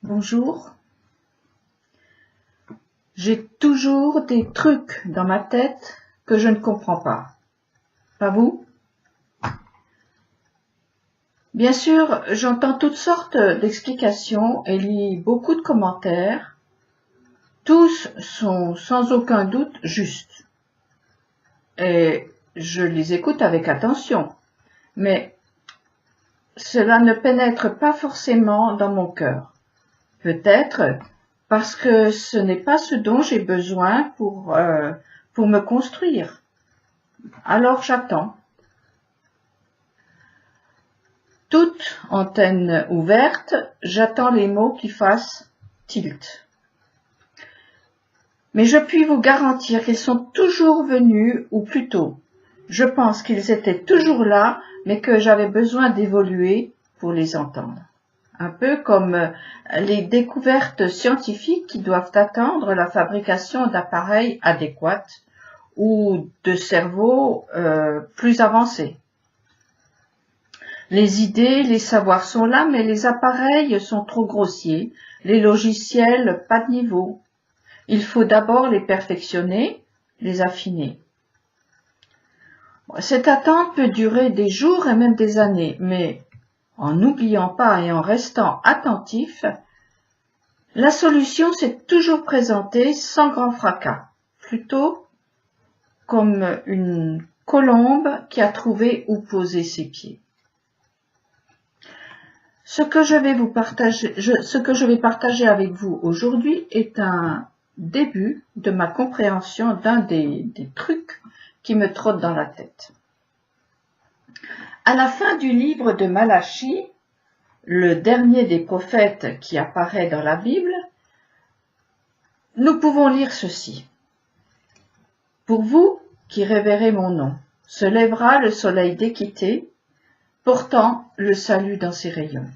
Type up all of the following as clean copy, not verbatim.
Bonjour. J'ai toujours des trucs dans ma tête que je ne comprends pas. Pas vous? Bien sûr, j'entends toutes sortes d'explications et lis beaucoup de commentaires. Tous sont sans aucun doute justes. Et je les écoute avec attention. Mais cela ne pénètre pas forcément dans mon cœur. Peut-être parce que ce n'est pas ce dont j'ai besoin pour me construire. Alors j'attends. Toute antenne ouverte, j'attends les mots qui fassent tilt. Mais je puis vous garantir qu'ils sont toujours venus, ou plutôt, je pense qu'ils étaient toujours là, mais que j'avais besoin d'évoluer pour les entendre. Un peu comme les découvertes scientifiques qui doivent attendre la fabrication d'appareils adéquats ou de cerveaux plus avancés. Les idées, les savoirs sont là, mais les appareils sont trop grossiers, les logiciels pas de niveau. Il faut d'abord les perfectionner, les affiner. Cette attente peut durer des jours et même des années, mais en n'oubliant pas et en restant attentif, la solution s'est toujours présentée sans grand fracas, plutôt comme une colombe qui a trouvé où poser ses pieds. Ce que je vais partager avec vous aujourd'hui est un début de ma compréhension d'un des trucs qui me trottent dans la tête. À la fin du livre de Malachie, le dernier des prophètes qui apparaît dans la Bible, nous pouvons lire ceci. Pour vous qui révérez mon nom, se lèvera le soleil d'équité, portant le salut dans ses rayons.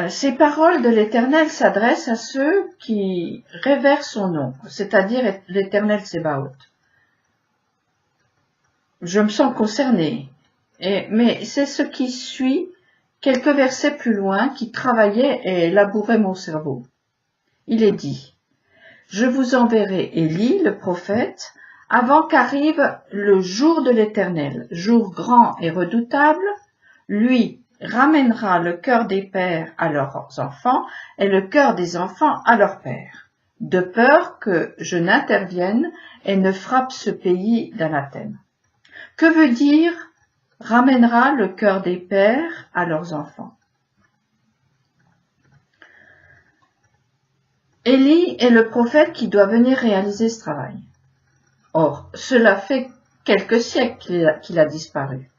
Ces paroles de l'Éternel s'adressent à ceux qui révèrent son nom, c'est-à-dire l'Éternel Tsebaoth. Je me sens concernée, mais c'est ce qui suit quelques versets plus loin qui travaillait et labourait mon cerveau. Il est dit, « Je vous enverrai Élie, le prophète, avant qu'arrive le jour de l'Éternel, jour grand et redoutable, lui ramènera le cœur des pères à leurs enfants et le cœur des enfants à leurs pères, de peur que je n'intervienne et ne frappe ce pays d'anathème. » Que veut dire « ramènera le cœur des pères à leurs enfants » ? Élie est le prophète qui doit venir réaliser ce travail. Or, cela fait quelques siècles qu'il a disparu.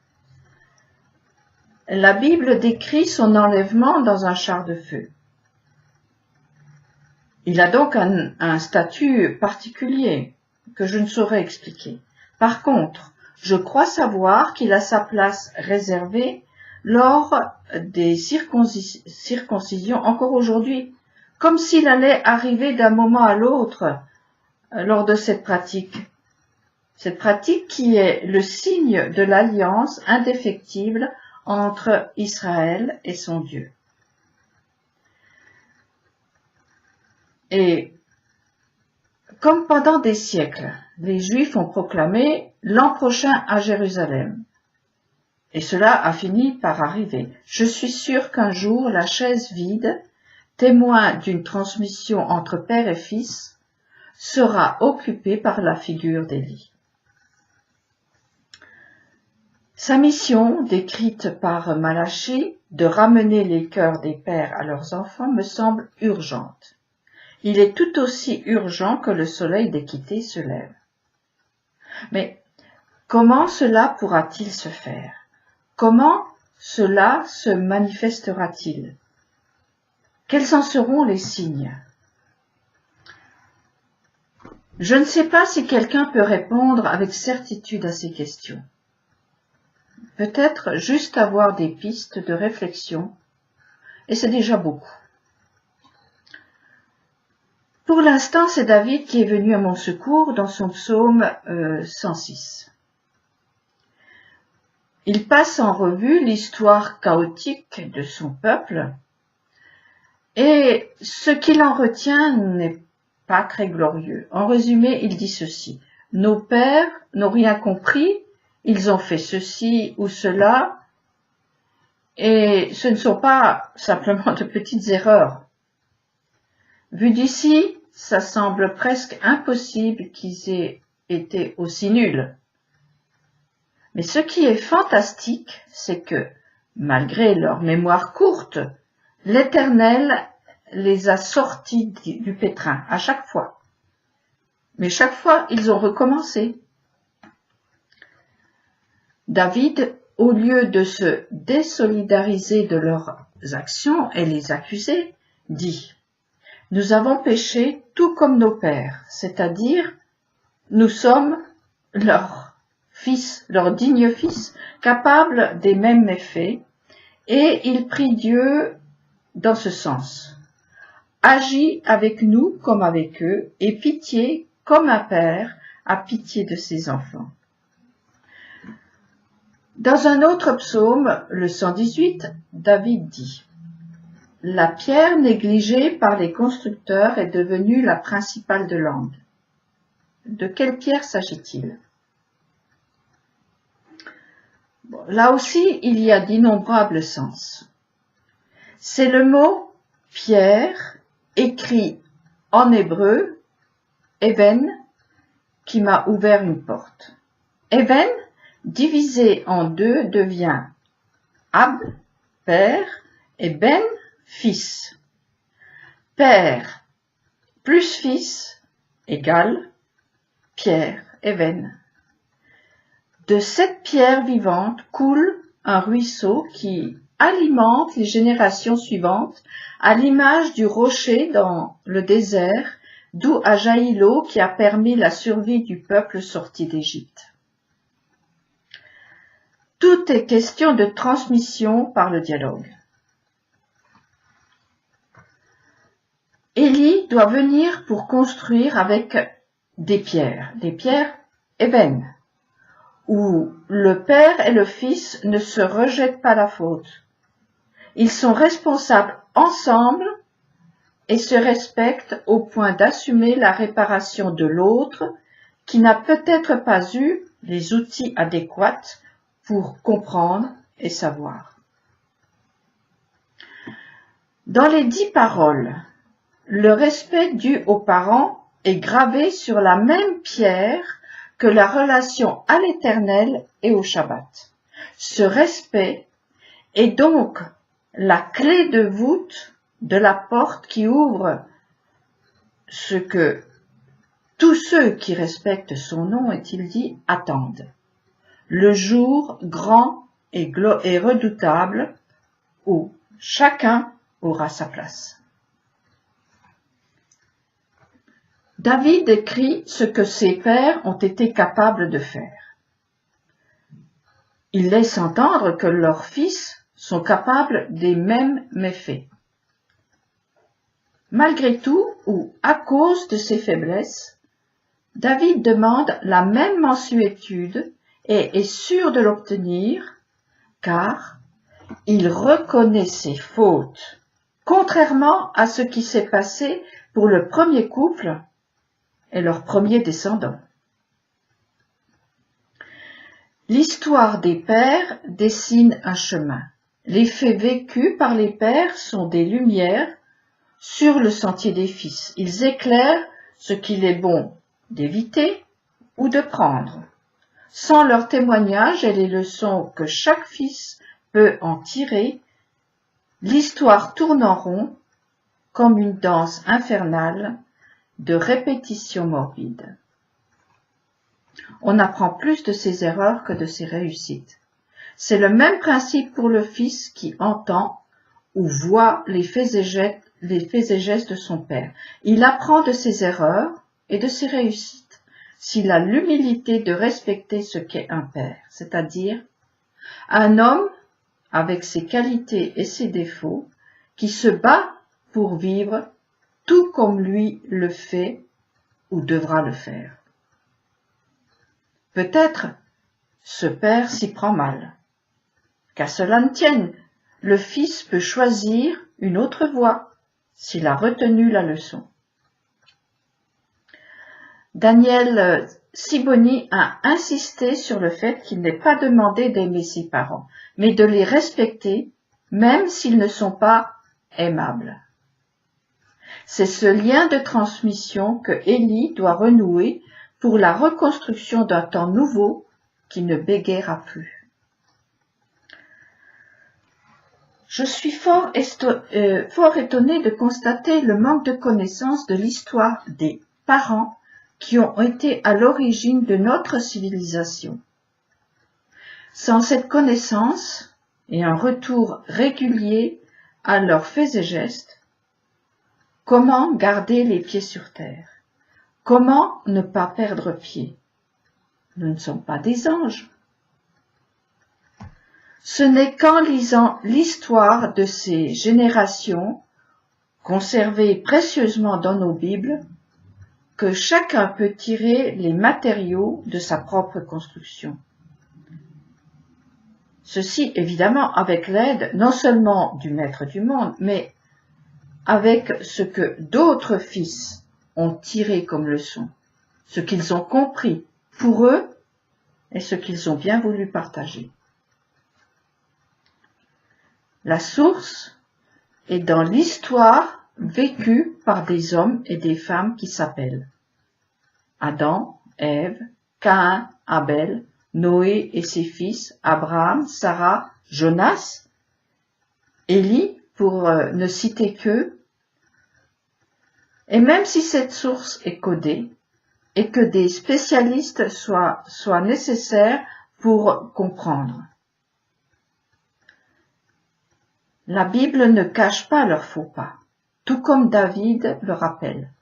La Bible décrit son enlèvement dans un char de feu. Il a donc un statut particulier que je ne saurais expliquer. Par contre, je crois savoir qu'il a sa place réservée lors des circoncisions encore aujourd'hui, comme s'il allait arriver d'un moment à l'autre lors de cette pratique. Cette pratique qui est le signe de l'alliance indéfectible entre Israël et son Dieu. Et comme pendant des siècles, les Juifs ont proclamé l'an prochain à Jérusalem. Et cela a fini par arriver. Je suis sûr qu'un jour, la chaise vide, témoin d'une transmission entre père et fils, sera occupée par la figure d'Élie. Sa mission, décrite par Malachie, de ramener les cœurs des pères à leurs enfants, me semble urgente. Il est tout aussi urgent que le soleil d'équité se lève. Mais comment cela pourra-t-il se faire? Comment cela se manifestera-t-il? Quels en seront les signes? Je ne sais pas si quelqu'un peut répondre avec certitude à ces questions. Peut-être juste avoir des pistes de réflexion, et c'est déjà beaucoup. Pour l'instant, c'est David qui est venu à mon secours dans son psaume 106. Il passe en revue l'histoire chaotique de son peuple Et ce qu'il en retient n'est pas très glorieux. En résumé, il dit ceci. Nos pères n'ont rien compris, ils ont fait ceci ou cela, et ce ne sont pas simplement de petites erreurs. Vu d'ici, ça semble presque impossible qu'ils aient été aussi nuls. Mais ce qui est fantastique, c'est que, malgré leur mémoire courte, l'Éternel les a sortis du pétrin à chaque fois. Mais chaque fois, ils ont recommencé. David, au lieu de se désolidariser de leurs actions et les accuser, dit « Nous avons péché tout comme nos pères, c'est-à-dire nous sommes leurs fils, leurs dignes fils, capables des mêmes méfaits, et il prie Dieu dans ce sens. Agis avec nous comme avec eux, et pitié comme un père a pitié de ses enfants. » Dans un autre psaume, le 118, David dit « La pierre négligée par les constructeurs est devenue la principale de l'angle. » De quelle pierre s'agit-il? Bon, là aussi, il y a d'innombrables sens. C'est le mot « pierre » écrit en hébreu « even » qui m'a ouvert une porte. « Even » divisé en deux devient Ab, père, et Ben, fils. Père plus fils égale pierre, Even. De cette pierre vivante coule un ruisseau qui alimente les générations suivantes à l'image du rocher dans le désert d'où a jailli l'eau qui a permis la survie du peuple sorti d'Égypte. Tout est question de transmission par le dialogue. Élie doit venir pour construire avec des pierres even, où le père et le fils ne se rejettent pas la faute. Ils sont responsables ensemble et se respectent au point d'assumer la réparation de l'autre qui n'a peut-être pas eu les outils adéquats pour comprendre et savoir. Dans les 10 paroles, le respect dû aux parents est gravé sur la même pierre que la relation à l'Éternel et au Shabbat. Ce respect est donc la clé de voûte de la porte qui ouvre ce que tous ceux qui respectent son nom, est-il dit, attendent. Le jour grand et redoutable où chacun aura sa place. David écrit ce que ses pères ont été capables de faire. Il laisse entendre que leurs fils sont capables des mêmes méfaits. Malgré tout, ou à cause de ses faiblesses, David demande la même mansuétude et est sûr de l'obtenir, car il reconnaît ses fautes, contrairement à ce qui s'est passé pour le premier couple et leurs premiers descendants. L'histoire des pères dessine un chemin. Les faits vécus par les pères sont des lumières sur le sentier des fils. Ils éclairent ce qu'il est bon d'éviter ou de prendre. Sans leur témoignage et les leçons que chaque fils peut en tirer, l'histoire tourne en rond comme une danse infernale de répétitions morbides. On apprend plus de ses erreurs que de ses réussites. C'est le même principe pour le fils qui entend ou voit les faits et gestes de son père. Il apprend de ses erreurs et de ses réussites s'il a l'humilité de respecter ce qu'est un père, c'est-à-dire un homme avec ses qualités et ses défauts qui se bat pour vivre tout comme lui le fait ou devra le faire. Peut-être ce père s'y prend mal. Qu'à cela ne tienne, le fils peut choisir une autre voie, s'il a retenu la leçon. Daniel Siboni a insisté sur le fait qu'il n'est pas demandé d'aimer ses parents, mais de les respecter, même s'ils ne sont pas aimables. C'est ce lien de transmission que Élie doit renouer pour la reconstruction d'un temps nouveau qui ne bégaiera plus. Je suis fort étonné de constater le manque de connaissance de l'histoire des parents qui ont été à l'origine de notre civilisation. Sans cette connaissance et un retour régulier à leurs faits et gestes, comment garder les pieds sur terre? Comment ne pas perdre pied? Nous ne sommes pas des anges. Ce n'est qu'en lisant l'histoire de ces générations, conservées précieusement dans nos Bibles, que chacun peut tirer les matériaux de sa propre construction. Ceci, évidemment, avec l'aide non seulement du Maître du monde, mais avec ce que d'autres fils ont tiré comme leçon, ce qu'ils ont compris pour eux et ce qu'ils ont bien voulu partager. La source est dans l'histoire vécue par des hommes et des femmes qui s'appellent Adam, Ève, Caïn, Abel, Noé et ses fils, Abraham, Sarah, Jonas, Élie, pour ne citer qu'eux. Et même si cette source est codée et que des spécialistes soient nécessaires pour comprendre, la Bible ne cache pas leurs faux pas, tout comme David le rappelle.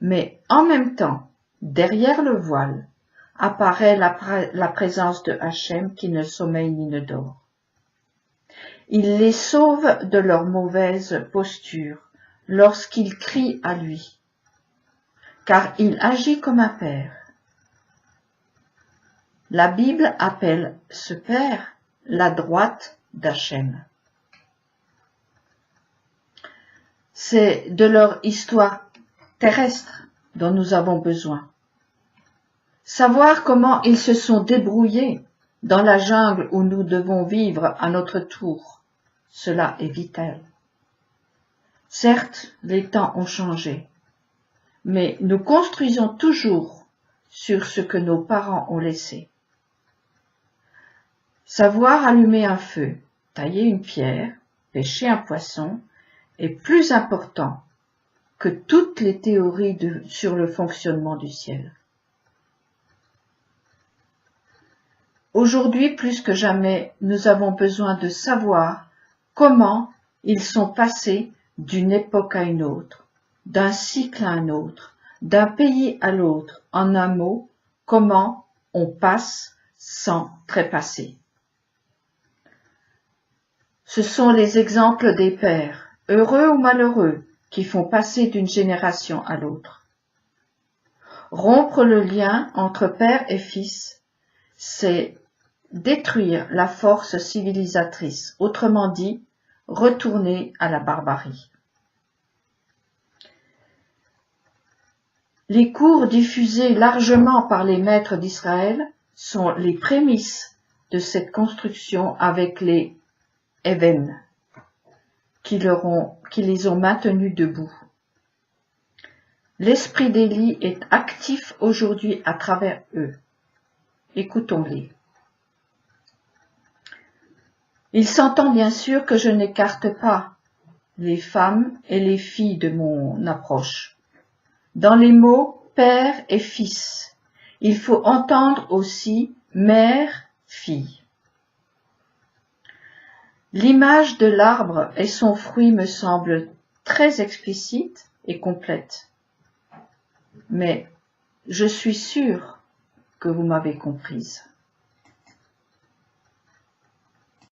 Mais en même temps, derrière le voile, apparaît la présence de Hachem qui ne sommeille ni ne dort. Il les sauve de leur mauvaise posture lorsqu'ils crient à lui, car il agit comme un père. La Bible appelle ce père la droite d'Hachem. C'est de leur histoire terrestre dont nous avons besoin. Savoir comment ils se sont débrouillés dans la jungle où nous devons vivre à notre tour, cela est vital. Certes, les temps ont changé, mais nous construisons toujours sur ce que nos parents ont laissé. Savoir allumer un feu, tailler une pierre, pêcher un poisson est plus important que toutes les théories sur le fonctionnement du ciel. Aujourd'hui, plus que jamais, nous avons besoin de savoir comment ils sont passés d'une époque à une autre, d'un cycle à un autre, d'un pays à l'autre. En un mot, comment on passe sans trépasser. Ce sont les exemples des pères, heureux ou malheureux, qui font passer d'une génération à l'autre. Rompre le lien entre père et fils, c'est détruire la force civilisatrice, autrement dit, retourner à la barbarie. Les cours diffusés largement par les maîtres d'Israël sont les prémices de cette construction avec les Even, qui les ont maintenus debout. L'esprit d'Élie est actif aujourd'hui à travers eux. Écoutons-les. Il s'entend bien sûr que je n'écarte pas les femmes et les filles de mon approche. Dans les mots père et fils, il faut entendre aussi mère, fille. L'image de l'arbre et son fruit me semble très explicite et complète. Mais je suis sûre que vous m'avez comprise.